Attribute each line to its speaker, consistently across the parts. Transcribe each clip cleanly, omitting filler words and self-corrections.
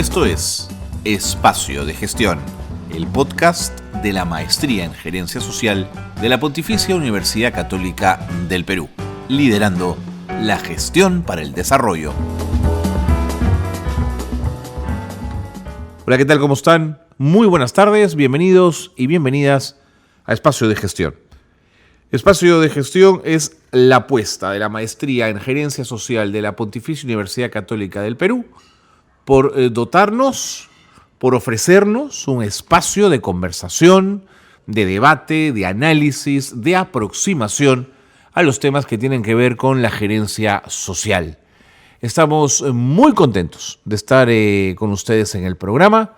Speaker 1: Esto es Espacio de Gestión, el podcast de la Maestría en Gerencia Social de la Pontificia Universidad Católica del Perú, liderando la gestión para el desarrollo. Hola, ¿qué tal? ¿Cómo están? Muy buenas tardes, bienvenidos y bienvenidas a Espacio de Gestión. Espacio de Gestión es la apuesta de la Maestría en Gerencia Social de la Pontificia Universidad Católica del Perú por dotarnos, por ofrecernos un espacio de conversación, de debate, de análisis, de aproximación a los temas que tienen que ver con la gerencia social. Estamos muy contentos de estar con ustedes en el programa.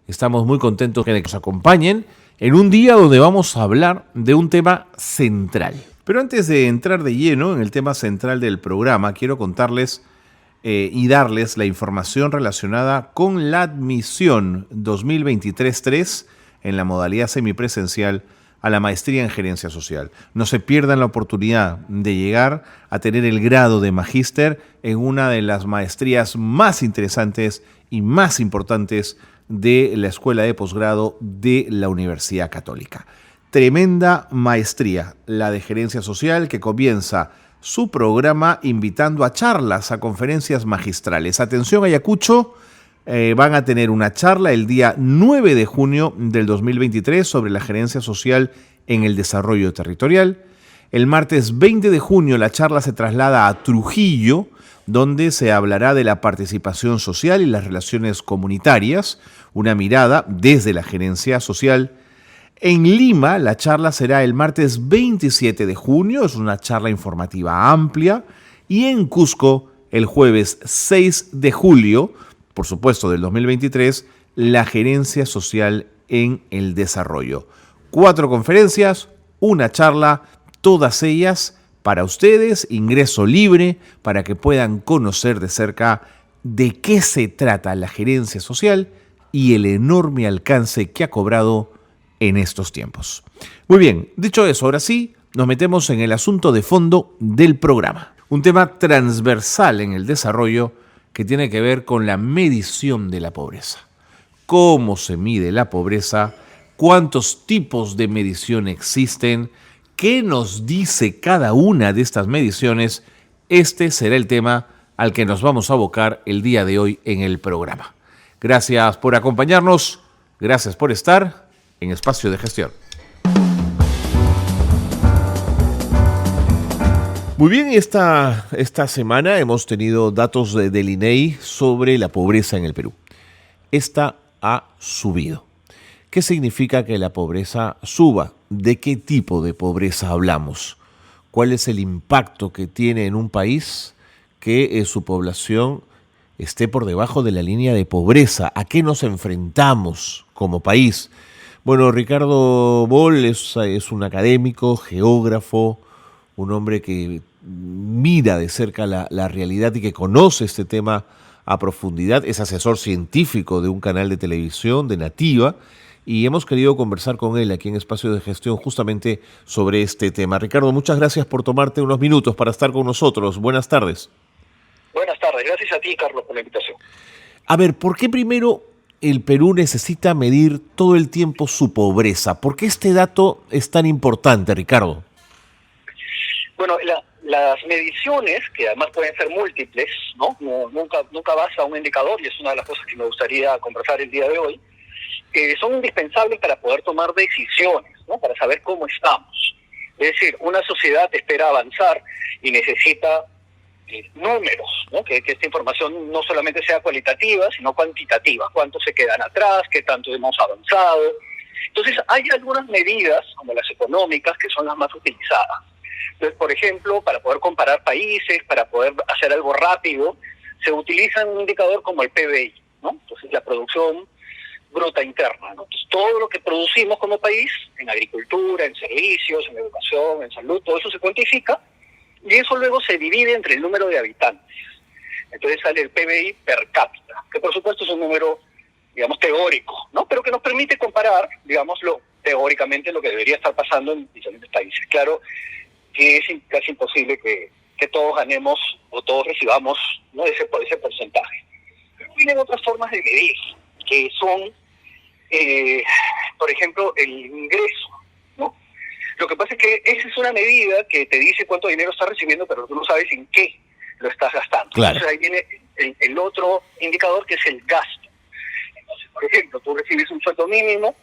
Speaker 1: Estamos muy contentos de que nos acompañen en un día donde vamos a hablar de un tema central. Pero antes de entrar de lleno en el tema central del programa, quiero contarles y darles la información relacionada con la admisión 2023-3 en la modalidad semipresencial a la maestría en gerencia social. No se pierdan la oportunidad de llegar a tener el grado de magíster en una de las maestrías más interesantes y más importantes de la Escuela de Posgrado de la Universidad Católica. Tremenda maestría, la de gerencia social, que comienza su programa invitando a charlas, a conferencias magistrales. Atención, Ayacucho, van a tener una charla el día 9 de junio del 2023 sobre la gerencia social en el desarrollo territorial. El martes 20 de junio la charla se traslada a Trujillo, donde se hablará de la participación social y las relaciones comunitarias, una mirada desde la gerencia social. En Lima, la charla será el martes 27 de junio, es una charla informativa amplia, y en Cusco, el jueves 6 de julio, por supuesto del 2023, la gerencia social en el desarrollo. 4 conferencias, una charla, todas ellas para ustedes, ingreso libre, para que puedan conocer de cerca de qué se trata la gerencia social y el enorme alcance que ha cobrado en estos tiempos. Muy bien, dicho eso, ahora sí, nos metemos en el asunto de fondo del programa. Un tema transversal en el desarrollo que tiene que ver con la medición de la pobreza. ¿Cómo se mide la pobreza? ¿Cuántos tipos de medición existen? ¿Qué nos dice cada una de estas mediciones? Este será el tema al que nos vamos a abocar el día de hoy en el programa. Gracias por acompañarnos, gracias por estar en Espacio de Gestión. Muy bien, esta semana hemos tenido datos del INEGI sobre la pobreza en el Perú. Esta ha subido. ¿Qué significa que la pobreza suba? ¿De qué tipo de pobreza hablamos? ¿Cuál es el impacto que tiene en un país que su población esté por debajo de la línea de pobreza? ¿A qué nos enfrentamos como país? Bueno, Ricardo Boll es un académico, geógrafo, un hombre que mira de cerca la realidad y que conoce este tema a profundidad. Es asesor científico de un canal de televisión, de Nativa, y hemos querido conversar con él aquí en Espacio de Gestión justamente sobre este tema. Ricardo, muchas gracias por tomarte unos minutos para estar con nosotros. Buenas tardes.
Speaker 2: Buenas tardes. Gracias a ti, Carlos, por la invitación.
Speaker 1: A ver, ¿por qué primero el Perú necesita medir todo el tiempo su pobreza? ¿Por qué este dato es tan importante, Ricardo?
Speaker 2: Bueno, las mediciones, que además pueden ser múltiples, ¿no? Nunca vas a un indicador, y es una de las cosas que me gustaría conversar el día de hoy, son indispensables para poder tomar decisiones, ¿no? Para saber cómo estamos. Es decir, una sociedad espera avanzar y necesita números, ¿no? Que esta información no solamente sea cualitativa, sino cuantitativa. ¿Cuántos se quedan atrás? ¿Qué tanto hemos avanzado? Entonces, hay algunas medidas, como las económicas, que son las más utilizadas. Entonces, por ejemplo, para poder comparar países, para poder hacer algo rápido, se utiliza un indicador como el PBI, ¿no? Entonces, la producción bruta interna, ¿no? Entonces, todo lo que producimos como país, en agricultura, en servicios, en educación, en salud, todo eso se cuantifica, y eso luego se divide entre el número de habitantes. Entonces sale el PBI per cápita, que por supuesto es un número, digamos, teórico, ¿no? Pero que nos permite comparar, digámoslo, teóricamente lo que debería estar pasando en diferentes países. Claro que es casi imposible que todos ganemos o todos recibamos, ¿no? ese porcentaje. tienen otras formas de medir, que son, por ejemplo, el ingreso, ¿no? Lo que pasa es que esa es una medida que te dice cuánto dinero estás recibiendo, pero tú no sabes en qué lo estás gastando.
Speaker 1: Claro.
Speaker 2: Entonces ahí viene el otro indicador, que es el gasto. Entonces, por ejemplo, tú recibes un sueldo mínimo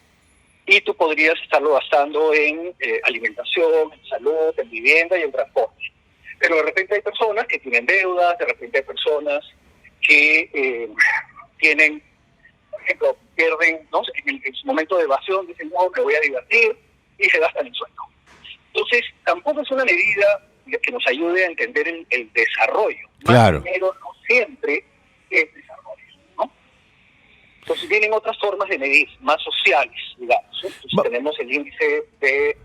Speaker 2: y tú podrías estarlo gastando en alimentación, en salud, en vivienda y en transporte. Pero de repente hay personas que tienen deudas, de repente hay personas que tienen, por ejemplo, pierden, ¿no? En su momento de evasión dicen, no, me voy a divertir, y se gastan el sueldo. Entonces, tampoco es una medida que nos ayude a entender el desarrollo.
Speaker 1: Claro.
Speaker 2: Más dinero no siempre es desarrollo, ¿no? Entonces vienen otras formas de medir, más sociales, digamos, ¿eh? Entonces tenemos el índice de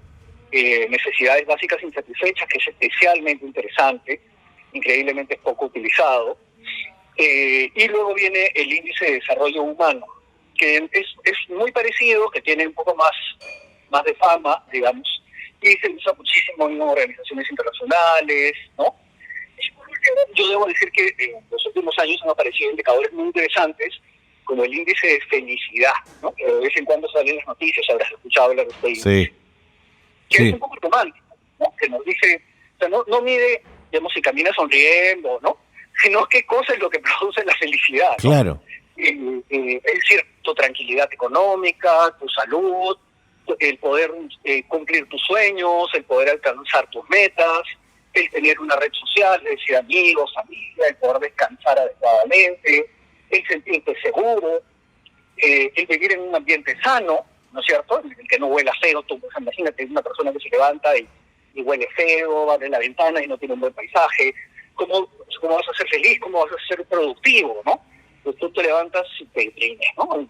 Speaker 2: necesidades básicas insatisfechas, que es especialmente interesante, increíblemente poco utilizado. Y luego viene el índice de desarrollo humano, que es muy parecido, que tiene un poco más de fama, digamos, y se usa muchísimo en organizaciones internacionales, ¿no? Yo debo decir que en los últimos años han aparecido indicadores muy interesantes, como el índice de felicidad, ¿no? Que de vez en cuando salen las noticias, habrás escuchado hablar de este índice.
Speaker 1: Sí.
Speaker 2: Que
Speaker 1: Sí.
Speaker 2: es un poco romántico, ¿no? Que nos dice, o sea, no mide, digamos, si camina sonriendo, ¿no? Sino qué cosa es lo que produce la felicidad, ¿no?
Speaker 1: Claro.
Speaker 2: Es decir, tu tranquilidad económica, tu salud, el poder cumplir tus sueños, el poder alcanzar tus metas, el tener una red social, es decir, amigos, familia, el poder descansar adecuadamente, el sentirte seguro, el vivir en un ambiente sano, ¿no es cierto? El que no huela feo. Tú, pues, imagínate una persona que se levanta y huele feo, abre la ventana y no tiene un buen paisaje. ¿Cómo vas a ser feliz? ¿Cómo vas a ser productivo, no? Pues tú te levantas y te deprimes, ¿no?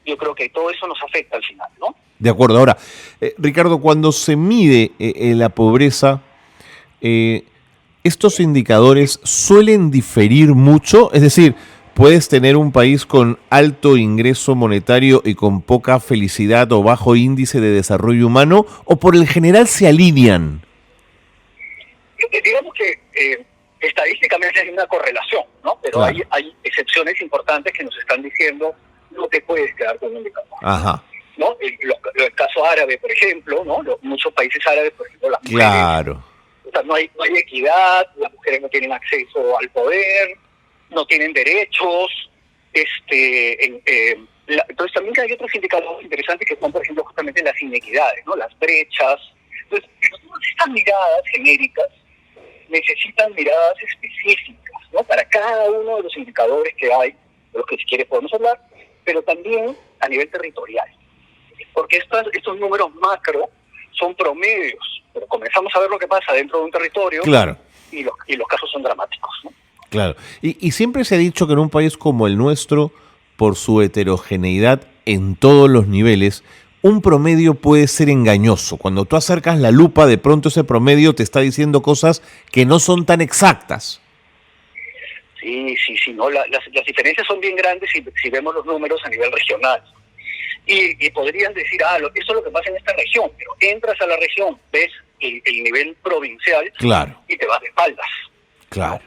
Speaker 2: Yo creo que todo eso nos afecta al final, ¿no?
Speaker 1: De acuerdo. Ahora, Ricardo, cuando se mide la pobreza, ¿estos indicadores suelen diferir mucho? Es decir, ¿puedes tener un país con alto ingreso monetario y con poca felicidad o bajo índice de desarrollo humano? ¿O por el general se alinean?
Speaker 2: Digamos que estadísticamente hay una correlación, ¿no? Pero
Speaker 1: claro,
Speaker 2: hay excepciones importantes que nos están diciendo no te puedes quedar con un indicador.
Speaker 1: Ajá.
Speaker 2: ¿No? El caso árabe, por ejemplo, ¿no? Muchos países árabes, por ejemplo, las mujeres,
Speaker 1: Claro.
Speaker 2: o sea, no hay equidad, las mujeres no tienen acceso al poder, no tienen derechos, entonces también hay otros indicadores interesantes que son, por ejemplo, justamente las inequidades, ¿no? Las brechas. Entonces, estas miradas genéricas necesitan miradas específicas, ¿no? Para cada uno de los indicadores que hay, de los que si quieres podemos hablar, pero también a nivel territorial. Porque estos números macro son promedios, pero comenzamos a ver lo que pasa dentro de un territorio.
Speaker 1: Claro.
Speaker 2: Y los casos son dramáticos, ¿no?
Speaker 1: Claro. Y siempre se ha dicho que en un país como el nuestro, por su heterogeneidad en todos los niveles, un promedio puede ser engañoso. Cuando tú acercas la lupa, de pronto ese promedio te está diciendo cosas que no son tan exactas.
Speaker 2: Sí, no, las diferencias son bien grandes si vemos los números a nivel regional. Y podrían decir, esto es lo que pasa en esta región, pero entras a la región, ves el nivel provincial,
Speaker 1: claro,
Speaker 2: y te vas de espaldas.
Speaker 1: Claro.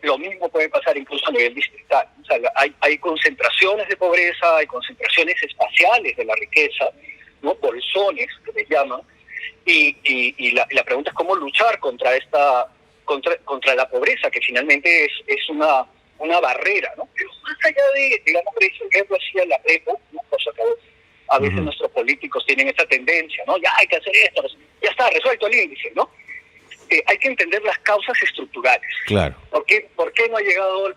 Speaker 2: Lo mismo puede pasar incluso a nivel distrital. O sea, hay concentraciones de pobreza, hay concentraciones espaciales de la riqueza, ¿no? Bolsones, que les llaman, y la pregunta es cómo luchar contra contra la pobreza, que finalmente es una barrera, ¿no? Pero más allá de, digamos, eso hacia la EPO, una cosa que a veces nuestros políticos tienen esta tendencia, ¿no? Ya hay que hacer esto, ya está resuelto el índice, ¿no? Hay que entender las causas estructurales.
Speaker 1: Claro.
Speaker 2: ¿Por qué no ha llegado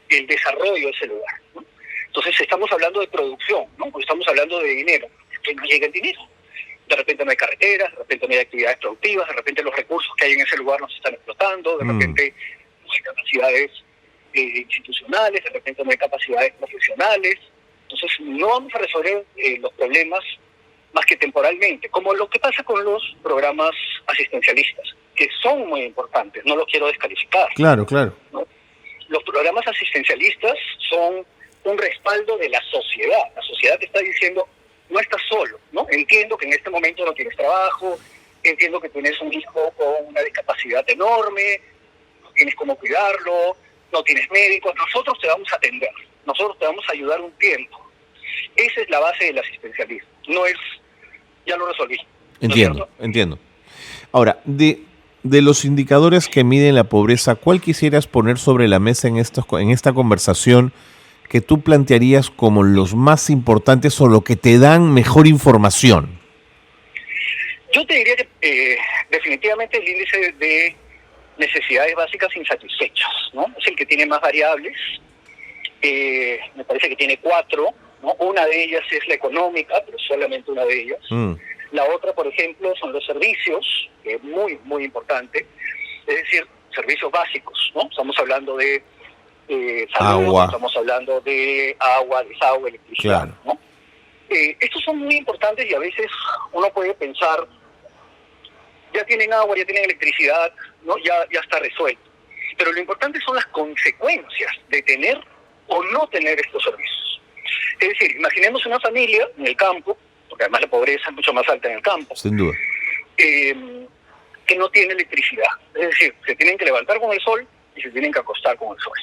Speaker 2: el desarrollo a ese lugar, ¿no? Entonces estamos hablando de producción, ¿no? Porque estamos hablando de dinero. ¿Por qué no llega el dinero? De repente no hay carreteras, de repente no hay actividades productivas, de repente los recursos que hay en ese lugar no se están explotando, de repente no hay capacidades institucionales, de repente no hay capacidades profesionales. Entonces no vamos a resolver los problemas más que temporalmente, como lo que pasa con los programas asistencialistas, que son muy importantes, no los quiero descalificar.
Speaker 1: Claro, claro.
Speaker 2: ¿No? Los programas asistencialistas son un respaldo de la sociedad. La sociedad te está diciendo, no estás solo, ¿no? Entiendo que en este momento no tienes trabajo, entiendo que tienes un hijo con una discapacidad enorme, no tienes cómo cuidarlo, no tienes médicos, nosotros te vamos a atender, nosotros te vamos a ayudar un tiempo. Esa es la base del asistencialismo, no es, ya lo resolví.
Speaker 1: Entiendo. Ahora, de los indicadores que miden la pobreza, ¿cuál quisieras poner sobre la mesa en esta conversación que tú plantearías como los más importantes o lo que te dan mejor información?
Speaker 2: Yo te diría que definitivamente el índice de necesidades básicas insatisfechas, ¿no? Es el que tiene más variables, me parece que tiene 4, ¿no? Una de ellas es la económica, pero solamente una de ellas. La otra, por ejemplo, son los servicios, que es muy, muy importante, es decir, servicios básicos, ¿no? Estamos hablando de salud,
Speaker 1: agua.
Speaker 2: Estamos hablando de agua, desagüe, electricidad,
Speaker 1: claro,
Speaker 2: ¿no? Estos son muy importantes y a veces uno puede pensar, ya tienen agua, ya tienen electricidad, ¿no? Ya está resuelto. Pero lo importante son las consecuencias de tener o no tener estos servicios. Es decir, imaginemos una familia en el campo, porque además la pobreza es mucho más alta en el campo,
Speaker 1: sin duda,
Speaker 2: que no tiene electricidad. Es decir, se tienen que levantar con el sol y se tienen que acostar con el sol.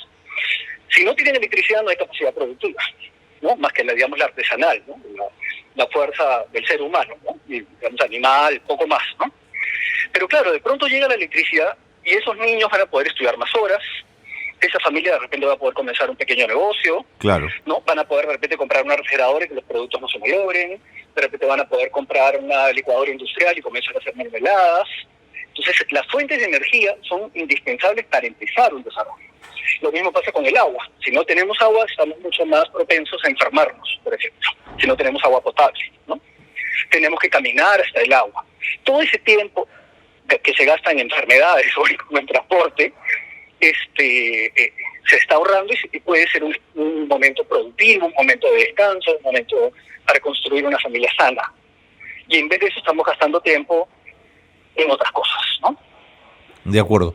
Speaker 2: Si no tienen electricidad no hay capacidad productiva, ¿no? Más que la, digamos, la artesanal, ¿no? La fuerza del ser humano, ¿no? Y, digamos, animal, poco más, ¿no? Pero claro, de pronto llega la electricidad y esos niños van a poder estudiar más horas, esa familia de repente va a poder comenzar un pequeño negocio,
Speaker 1: claro,
Speaker 2: ¿no? Van a poder de repente comprar una refrigeradora y que los productos no se malogren, de repente van a poder comprar una licuadora industrial y comenzar a hacer mermeladas. Entonces, las fuentes de energía son indispensables para empezar un desarrollo. Lo mismo pasa con el agua. Si no tenemos agua, estamos mucho más propensos a enfermarnos, por ejemplo, si no tenemos agua potable, ¿no? Tenemos que caminar hasta el agua. Todo ese tiempo que se gasta en enfermedades o en transporte, se está ahorrando y puede ser un momento productivo, un momento de descanso, un momento para construir una familia sana. Y en vez de eso estamos gastando tiempo en otras cosas, ¿no?
Speaker 1: De acuerdo.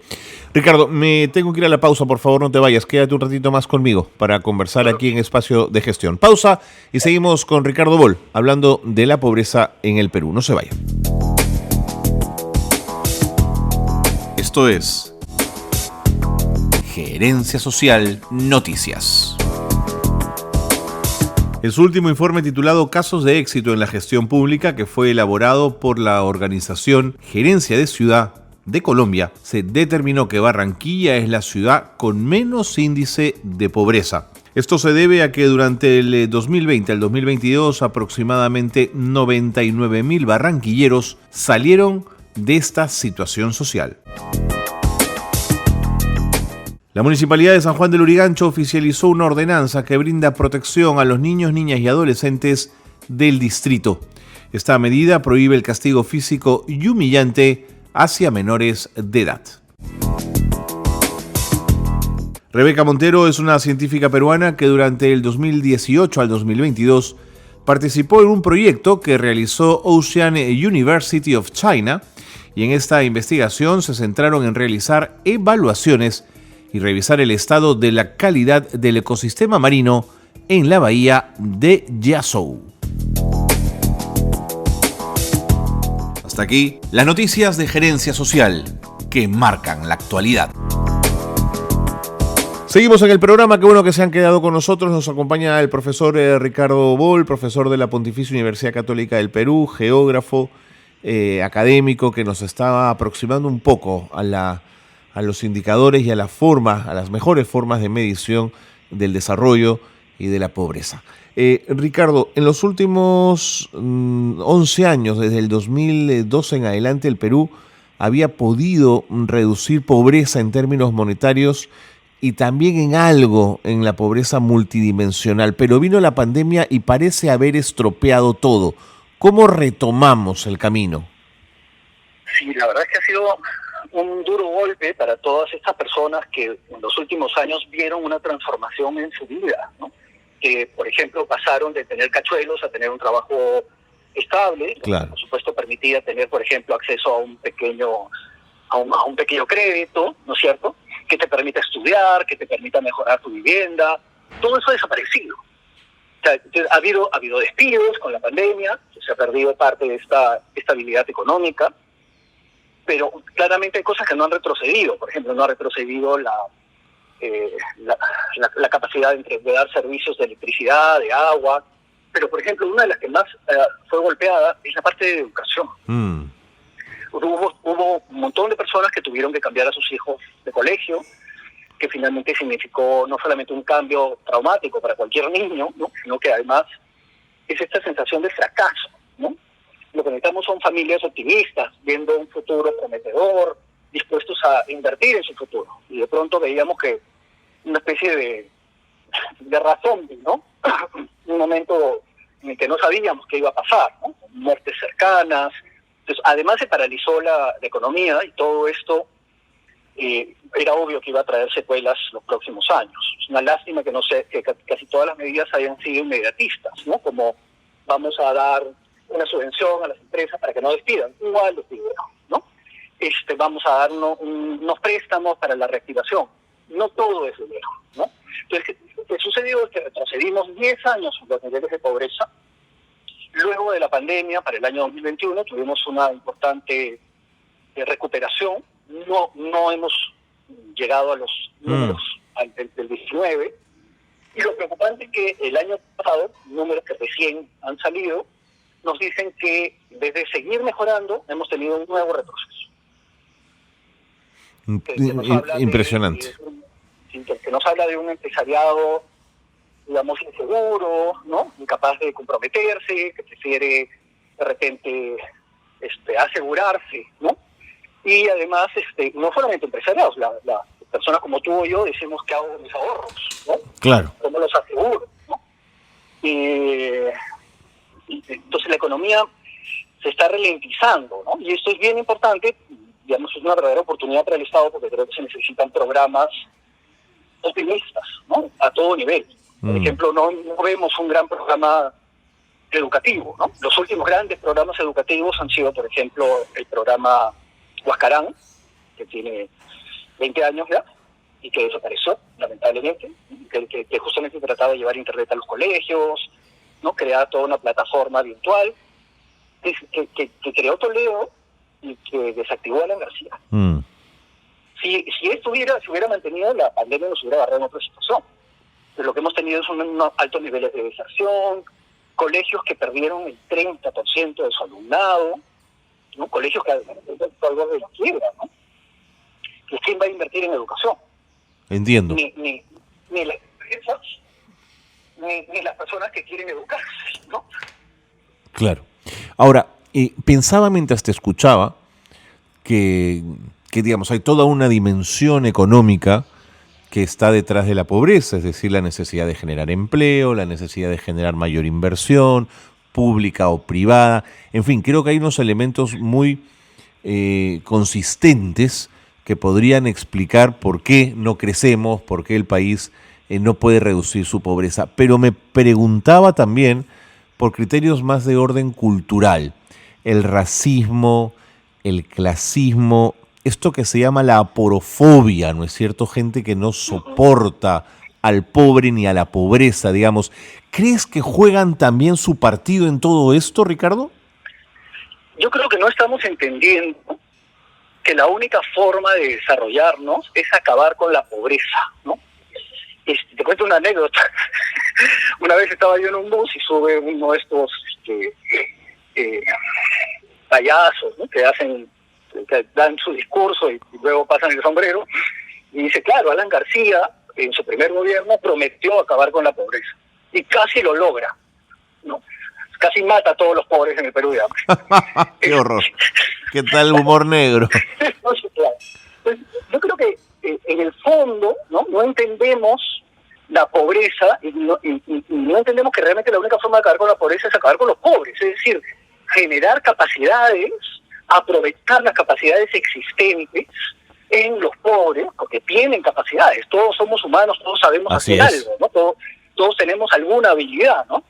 Speaker 1: Ricardo, me tengo que ir a la pausa, por favor no te vayas, quédate un ratito más conmigo para conversar aquí en Espacio de Gestión. Pausa y seguimos con Ricardo Boll, hablando de la pobreza en el Perú. No se vayan. Esto es Gerencia Social Noticias. En su último informe titulado Casos de éxito en la gestión pública, que fue elaborado por la organización Gerencia de Ciudad de Colombia, se determinó que Barranquilla es la ciudad con menos índice de pobreza. Esto se debe a que durante el 2020 al 2022 aproximadamente 99.000 barranquilleros salieron de esta situación social. La Municipalidad de San Juan del Lurigancho oficializó una ordenanza que brinda protección a los niños, niñas y adolescentes del distrito. Esta medida prohíbe el castigo físico y humillante hacia menores de edad. Rebeca Montero es una científica peruana que durante el 2018 al 2022 participó en un proyecto que realizó Ocean University of China, y en esta investigación se centraron en realizar evaluaciones y revisar el estado de la calidad del ecosistema marino en la bahía de Yazoo. Hasta aquí las noticias de Gerencia Social que marcan la actualidad. Seguimos en el programa, qué bueno que se han quedado con nosotros. Nos acompaña el profesor Ricardo Boll, profesor de la Pontificia Universidad Católica del Perú, geógrafo, académico, que nos está aproximando un poco a los indicadores y a las mejores formas de medición del desarrollo y de la pobreza. Ricardo, en los últimos 11 años, desde el 2012 en adelante, el Perú había podido reducir pobreza en términos monetarios y también en algo en la pobreza multidimensional, pero vino la pandemia y parece haber estropeado todo. ¿Cómo retomamos el camino?
Speaker 2: Sí, la verdad es que ha sido un duro golpe para todas estas personas que en los últimos años vieron una transformación en su vida, ¿no? Que, por ejemplo, pasaron de tener cachuelos a tener un trabajo estable,
Speaker 1: claro,
Speaker 2: que por supuesto permitía tener, por ejemplo, acceso a un pequeño crédito, ¿no es cierto?, que te permita estudiar, que te permita mejorar tu vivienda. Todo eso ha desaparecido. O sea, ha habido despidos con la pandemia, se ha perdido parte de esta estabilidad económica, pero claramente hay cosas que no han retrocedido. Por ejemplo, no ha retrocedido la capacidad de dar servicios de electricidad, de agua, pero por ejemplo una de las que más fue golpeada es la parte de educación. Hubo un montón de personas que tuvieron que cambiar a sus hijos de colegio, que finalmente significó no solamente un cambio traumático para cualquier niño, ¿no?, sino que además es esta sensación de fracaso, ¿no? Lo que necesitamos son familias optimistas, viendo un futuro prometedor, dispuestos a invertir en su futuro. Y de pronto veíamos que una especie de razón, ¿no? Un momento en el que no sabíamos qué iba a pasar, ¿no? Muertes cercanas. Entonces, además se paralizó la economía y todo esto era obvio que iba a traer secuelas los próximos años. Es una lástima que que casi todas las medidas hayan sido inmediatistas, ¿no? Como vamos a dar una subvención a las empresas para que no despidan, igual despidieron, ¿no? Vamos a dar unos préstamos para la reactivación. No todo es dinero, ¿no? Entonces, lo que sucedió es que retrocedimos 10 años los niveles de pobreza. Luego de la pandemia, para el año 2021, tuvimos una importante recuperación. No hemos llegado a los números del 19. Y lo preocupante es que el año pasado, números que recién han salido, nos dicen que desde seguir mejorando, hemos tenido un nuevo retroceso.
Speaker 1: Impresionante.
Speaker 2: Que nos habla de un empresariado, digamos, inseguro, ¿no?, incapaz de comprometerse, que prefiere de repente asegurarse, ¿no? Y además, no solamente empresariados, la personas como tú o yo decimos que hago mis ahorros, ¿no?
Speaker 1: Claro.
Speaker 2: ¿Cómo los aseguro, ¿no? Y entonces la economía se está ralentizando, ¿no? Y esto es bien importante, digamos, es una verdadera oportunidad para el Estado, porque creo que se necesitan programas optimistas, ¿no?, a todo nivel. Por ejemplo, no vemos un gran programa educativo, ¿no? Los últimos grandes programas educativos han sido, por ejemplo, el programa Huascarán, que tiene 20 años ya, y que desapareció, lamentablemente, que justamente trataba de llevar internet a los colegios, ¿no?, crear toda una plataforma virtual, que creó Toledo y que desactivó a Alan García. Si esto se hubiera mantenido, la pandemia nos hubiera agarrado en otra situación. Pero lo que hemos tenido son unos altos niveles de deserción, colegios que perdieron el 30% de su alumnado, ¿no?, colegios que además están al borde de la quiebra, ¿no? ¿Quién va a invertir en educación?
Speaker 1: Entiendo.
Speaker 2: Ni las empresas, ni las personas que quieren educarse, ¿no?
Speaker 1: Claro. Ahora, pensaba mientras te escuchaba que digamos, hay toda una dimensión económica que está detrás de la pobreza, es decir, la necesidad de generar empleo, la necesidad de generar mayor inversión, pública o privada. En fin, creo que hay unos elementos muy consistentes que podrían explicar por qué no crecemos, por qué el país no puede reducir su pobreza. Pero me preguntaba también por criterios más de orden cultural, el racismo, el clasismo, esto que se llama la aporofobia, ¿no es cierto? Gente que no soporta al pobre ni a la pobreza, digamos. ¿Crees que juegan también su partido en todo esto, Ricardo?
Speaker 2: Yo creo que no estamos entendiendo que la única forma de desarrollarnos es acabar con la pobreza, ¿no? Te cuento una anécdota. Una vez estaba yo en un bus y sube uno de estos payasos, ¿no?, que dan su discurso y luego pasan el sombrero, y dice, claro, Alan García en su primer gobierno prometió acabar con la pobreza y casi lo logra, ¿no? Casi mata a todos los pobres en el Perú de hambre.
Speaker 1: ¡Qué horror! ¿Qué tal el humor negro?
Speaker 2: No, sí, claro. Pues, yo creo que en el fondo no entendemos la pobreza y no entendemos que realmente la única forma de acabar con la pobreza es acabar con los pobres, es decir, generar capacidades, aprovechar las capacidades existentes en los pobres, porque tienen capacidades. Todos somos humanos, todos sabemos hacer algo, ¿no? Todos tenemos alguna habilidad, ¿no?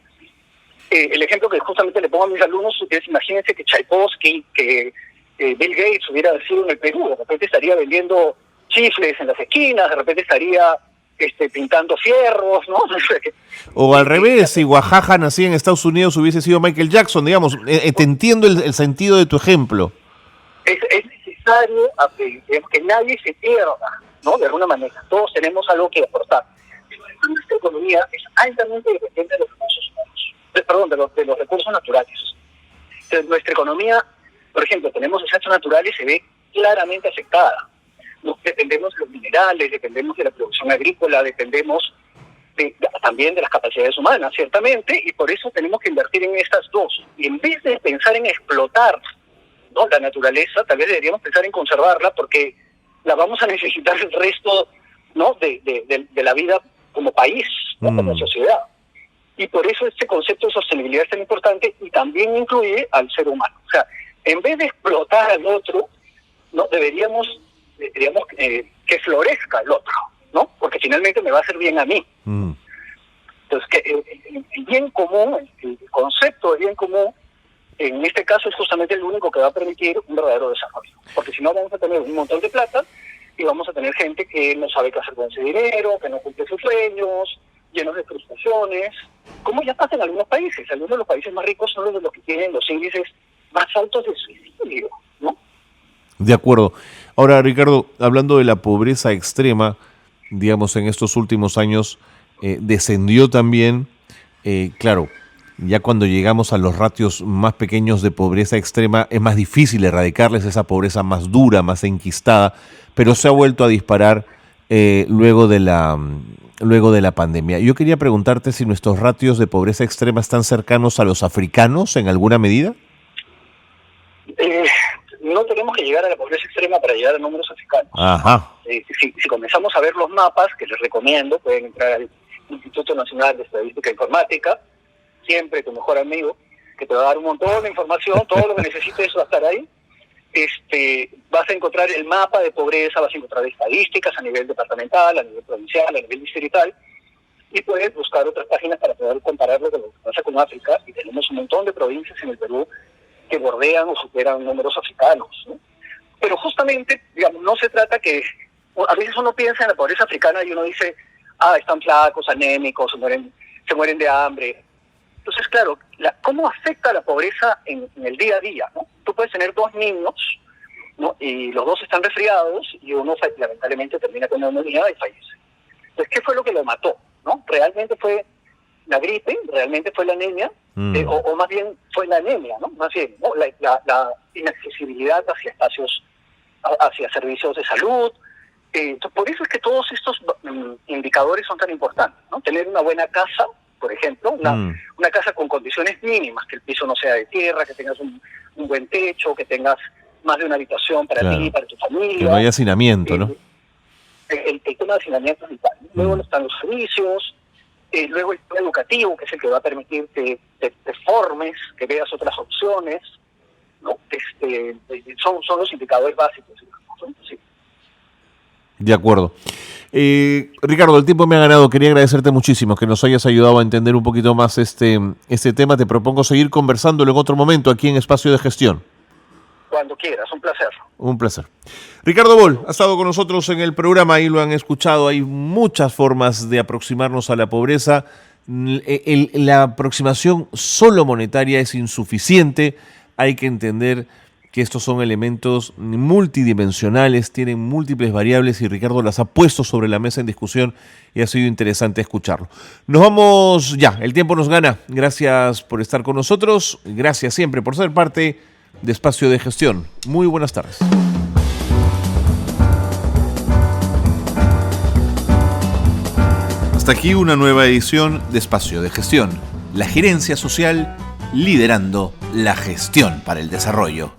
Speaker 2: El ejemplo que justamente le pongo a mis alumnos es, imagínense que Tchaikovsky, que Bill Gates hubiera sido en el Perú, de repente estaría vendiendo chifles en las esquinas, de repente estaría pintando fierros, ¿no?
Speaker 1: O al revés, si Oaxaca nacía en Estados Unidos hubiese sido Michael Jackson, digamos. Te entiendo el sentido de tu ejemplo.
Speaker 2: Es necesario que nadie se pierda, ¿no? De alguna manera. Todos tenemos algo que aportar. Nuestra economía es altamente dependiente de los recursos humanos. De los recursos naturales. Entonces, nuestra economía, por ejemplo, tenemos desastres naturales, se ve claramente afectada. Dependemos de los minerales, dependemos de la producción agrícola, dependemos también de las capacidades humanas, ciertamente, y por eso tenemos que invertir en estas dos. Y en vez de pensar en explotar, ¿no?, la naturaleza, tal vez deberíamos pensar en conservarla, porque la vamos a necesitar el resto, ¿no?, de la vida como país, ¿no?, como sociedad. Y por eso este concepto de sostenibilidad es tan importante y también incluye al ser humano. O sea, en vez de explotar al otro, ¿no?, deberíamos que florezca el otro, ¿no? Porque finalmente me va a hacer bien a mí. Entonces, que el bien común, el concepto de bien común, en este caso es justamente el único que va a permitir un verdadero desarrollo. Porque si no, vamos a tener un montón de plata y vamos a tener gente que no sabe qué hacer con ese dinero, que no cumple sus sueños, llenos de frustraciones, como ya pasa en algunos países. Algunos de los países más ricos son los que tienen los índices más altos de suicidio, ¿no?
Speaker 1: De acuerdo. Ahora, Ricardo, hablando de la pobreza extrema, digamos, en estos últimos años descendió también, claro, ya cuando llegamos a los ratios más pequeños de pobreza extrema es más difícil erradicarles esa pobreza más dura, más enquistada, pero se ha vuelto a disparar luego de la pandemia. Yo quería preguntarte si nuestros ratios de pobreza extrema están cercanos a los africanos en alguna medida.
Speaker 2: No tenemos que llegar a la pobreza extrema para llegar a números africanos.
Speaker 1: Ajá.
Speaker 2: Si comenzamos a ver los mapas, que les recomiendo, pueden entrar al Instituto Nacional de Estadística e Informática, siempre tu mejor amigo, que te va a dar un montón de información, todo lo que necesites va a estar ahí. Vas a encontrar el mapa de pobreza, vas a encontrar estadísticas a nivel departamental, a nivel provincial, a nivel distrital, y puedes buscar otras páginas para poder compararlo con lo que pasa con África, y tenemos un montón de provincias en el Perú que bordean o superan números africanos, ¿no? Pero justamente, digamos, no se trata que... A veces uno piensa en la pobreza africana y uno dice, están flacos, anémicos, se mueren de hambre. Entonces, claro, ¿cómo afecta la pobreza en el día a día, ¿no? Tú puedes tener 2 niños, ¿no?, y los 2 están resfriados y uno lamentablemente termina con neumonía y fallece. Entonces, ¿qué fue lo que lo mató, no? ¿Realmente fue la gripe? ¿Realmente fue la anemia? O más bien fue la anemia, ¿no? Más bien, ¿no?, la inaccesibilidad hacia espacios, hacia servicios de salud. Entonces, por eso es que todos estos indicadores son tan importantes, ¿no? Tener una buena casa, por ejemplo, una casa con condiciones mínimas, que el piso no sea de tierra, que tengas un buen techo, que tengas más de una habitación para ti y para tu familia.
Speaker 1: Que no haya hacinamiento, ¿no?
Speaker 2: El tema de hacinamiento es vital. Luego están los servicios, luego el plan educativo, que es el que va a permitir que te formes, que veas otras opciones, ¿no? Son los indicadores básicos, ¿no? Sí.
Speaker 1: De acuerdo. Ricardo, el tiempo me ha ganado. Quería agradecerte muchísimo que nos hayas ayudado a entender un poquito más este tema. Te propongo seguir conversándolo en otro momento aquí en Espacio de Gestión.
Speaker 2: Cuando quieras, un placer.
Speaker 1: Un placer. Ricardo Boll ha estado con nosotros en el programa, ahí lo han escuchado. Hay muchas formas de aproximarnos a la pobreza. La aproximación solo monetaria es insuficiente. Hay que entender que estos son elementos multidimensionales, tienen múltiples variables y Ricardo las ha puesto sobre la mesa en discusión y ha sido interesante escucharlo. Nos vamos ya, el tiempo nos gana. Gracias por estar con nosotros, gracias siempre por ser parte de Espacio de Gestión. Muy buenas tardes. Hasta aquí una nueva edición de Espacio de Gestión. La gerencia social liderando la gestión para el desarrollo.